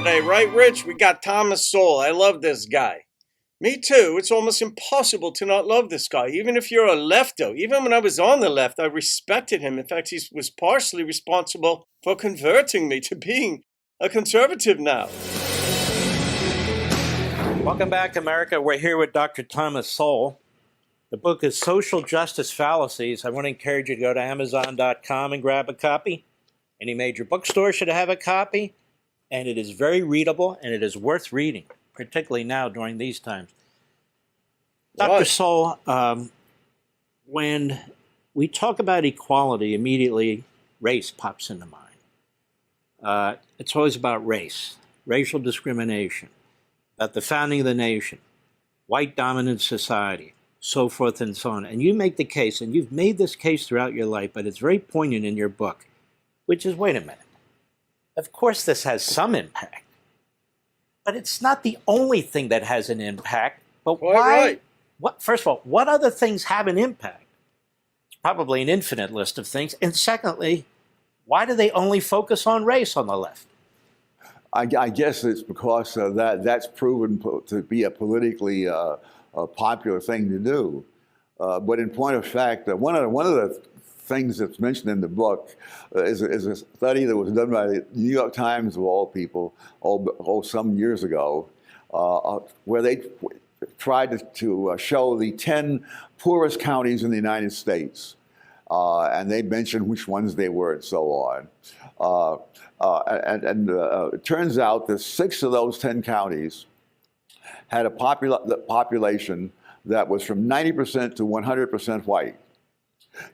Hey, right, Rich? We got Thomas Sowell. I love this guy. Me too. It's almost impossible to not love this guy, even if you're a lefto. Even when I was on the left, I respected him. In fact, he was partially responsible for converting me to being a conservative now. Welcome back, America. We're here with Dr. Thomas Sowell. The book is Social Justice Fallacies. I want to encourage you to go to Amazon.com and grab a copy. Any major bookstore should have a copy. And it is very readable, and it is worth reading, particularly now during these times. Dr. Sowell, when we talk about equality, immediately race pops into mind. It's always about race, racial discrimination, about the founding of the nation, white dominant society, so forth and so on. And you make the case, and you've made this case throughout your life, but it's very poignant in your book, which is, wait a minute. Of course, this has some impact, but it's not the only thing that has an impact. But why? Right. First of all, what other things have an impact? It's probably an infinite list of things. And secondly, why do they only focus on race on the left? I guess it's because that's proven to be a politically popular thing to do. But in point of fact, one of the things that's mentioned in the book is a study that was done by the New York Times, of all people, some years ago, where they tried to show the 10 poorest counties in the United States. And they mentioned which ones they were and so on. It turns out that 6 of those 10 counties had a population that was from 90% to 100% white.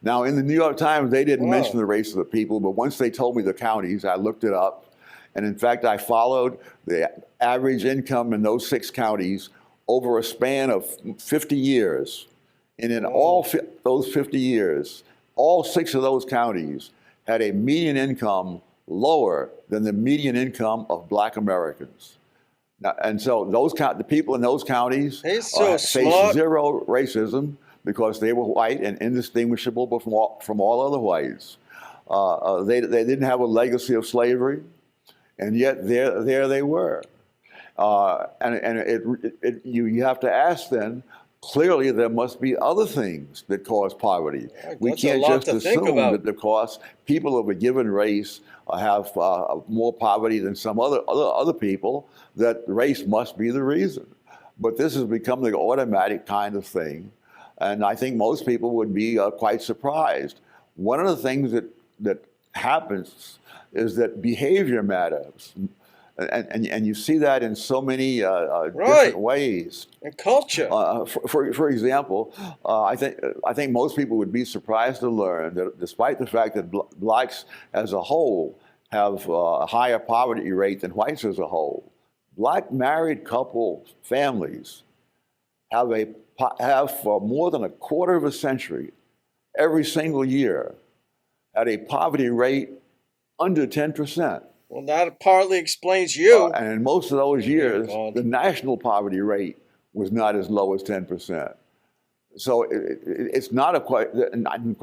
Now, in the New York Times, they didn't mention the race of the people, but once they told me the counties, I looked it up. And in fact, I followed the average income in those 6 counties over a span of 50 years. And in all those 50 years, all 6 of those counties had a median income lower than the median income of Black Americans. Now, and so the people in those counties faced zero racism, because they were white and indistinguishable from all other whites. They didn't have a legacy of slavery, and yet there they were. You have to ask then, clearly there must be other things that cause poverty. We can't just assume that because people of a given race have more poverty than some other people, that race must be the reason. But this has become the automatic kind of thing. And I think most people would be quite surprised. One of the things that happens is that behavior matters. And you see that in so many different ways. And culture. For example, I think most people would be surprised to learn that despite the fact that Blacks as a whole have a higher poverty rate than whites as a whole, Black married couple families have for more than a quarter of a century, every single year, had a poverty rate under 10%. Well, that partly explains you. And in most of those years, the national poverty rate was not as low as 10%. So it's not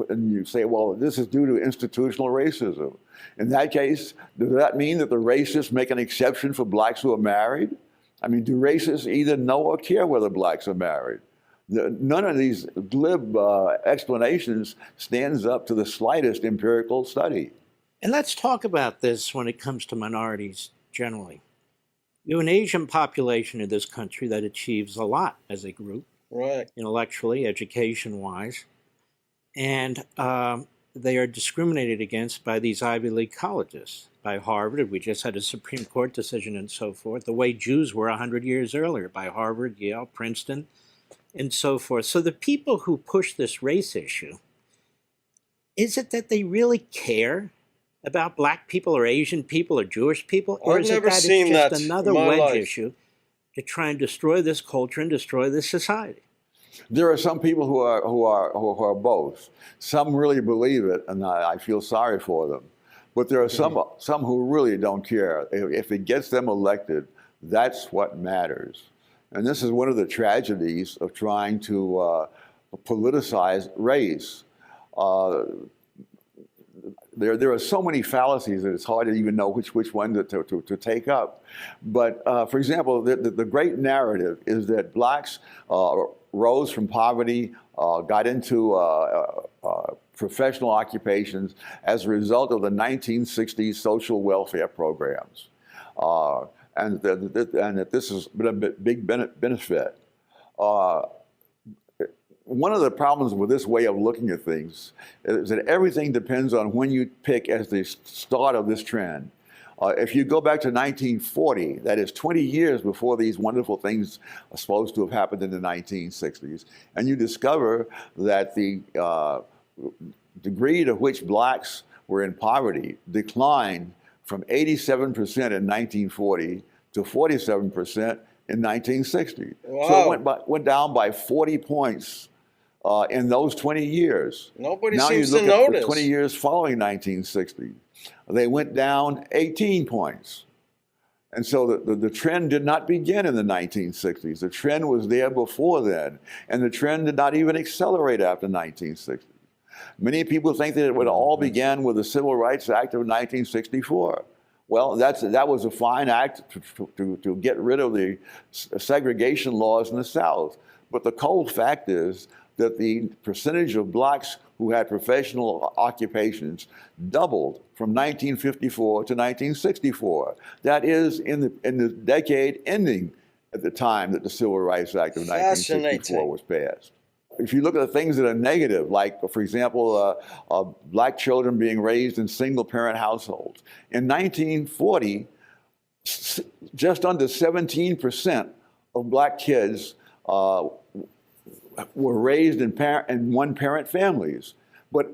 and you say, well, this is due to institutional racism. In that case, does that mean that the racists make an exception for Blacks who are married? I mean, do racists either know or care whether Blacks are married? None of these glib explanations stands up to the slightest empirical study. And let's talk about this when it comes to minorities generally. You have an Asian population in this country that achieves a lot as a group, right, intellectually, education-wise, and they are discriminated against by these Ivy League colleges, by Harvard. We just had a Supreme Court decision and so forth, the way Jews were 100 years earlier, by Harvard, Yale, Princeton, and so forth. So the people who push this race issue, is it that they really care about Black people or Asian people or Jewish people? Or is it that it's just another wedge issue to try and destroy this culture and destroy this society? There are some people who are both. Some really believe it, and I feel sorry for them. But there are some who really don't care. If it gets them elected, that's what matters. And this is one of the tragedies of trying to politicize race. there are so many fallacies that it's hard to even know which one to take up. But for example, the great narrative is that blacks rose from poverty, got into professional occupations as a result of the 1960s social welfare programs, and that this has been a big benefit. One of the problems with this way of looking at things is that everything depends on when you pick as the start of this trend. If you go back to 1940, that is 20 years before these wonderful things are supposed to have happened in the 1960s, and you discover that the degree to which blacks were in poverty declined from 87% in 1940 to 47% in 1960. Wow. So it went down by 40 points in those 20 years. Nobody now seems you look to at notice. the 20 years following 1960, they went down 18 points. And so the trend did not begin in the 1960s. The trend was there before then, and the trend did not even accelerate after 1960. Many people think that it would all began with the Civil Rights Act of 1964. Well, that was a fine act to get rid of the segregation laws in the South. But the cold fact is that the percentage of blacks who had professional occupations doubled from 1954 to 1964. That is in the decade ending at the time that the Civil Rights Act of 1964 was passed. If you look at the things that are negative, like, for example, black children being raised in single-parent households. In 1940, just under 17% of black kids were raised in one-parent families. But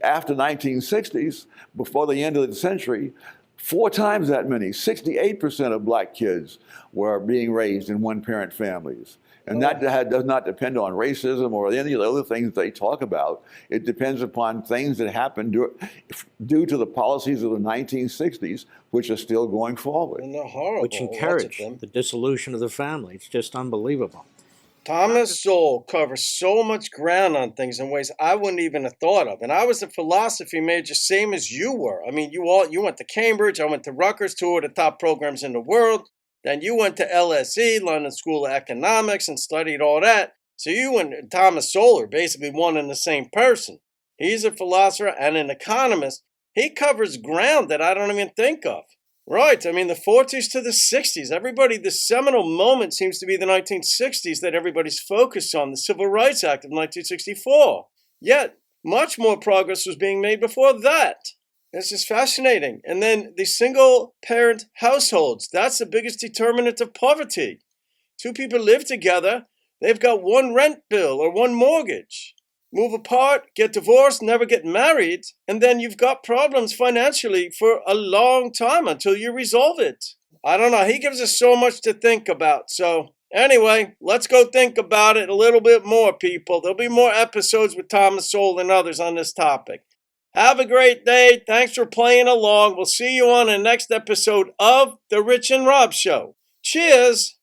after 1960s, before the end of the century, 4 times that many, 68% of black kids were being raised in one-parent families. And that does not depend on racism or any of the other things they talk about. It depends upon things that happened due to the policies of the 1960s, which are still going forward. And they're horrible. Which encourage the dissolution of the family. It's just unbelievable. Thomas Sowell covers so much ground on things in ways I wouldn't even have thought of. And I was a philosophy major, same as you were. I mean, you went to Cambridge, I went to Rutgers, 2 of the top programs in the world. Then you went to LSE, London School of Economics, and studied all that. So you and Thomas Sowell are basically one and the same person. He's a philosopher and an economist. He covers ground that I don't even think of. Right. I mean, the 40s to the 60s, the seminal moment seems to be the 1960s that everybody's focused on, the Civil Rights Act of 1964. Yet, much more progress was being made before that. It's just fascinating. And then the single-parent households, that's the biggest determinant of poverty. 2 people live together, they've got 1 rent bill or 1 mortgage. Move apart, get divorced, never get married, and then you've got problems financially for a long time until you resolve it. I don't know, he gives us so much to think about. So anyway, let's go think about it a little bit more, people. There'll be more episodes with Thomas Sowell and others on this topic. Have a great day. Thanks for playing along. We'll see you on the next episode of The Rich and Rob Show. Cheers.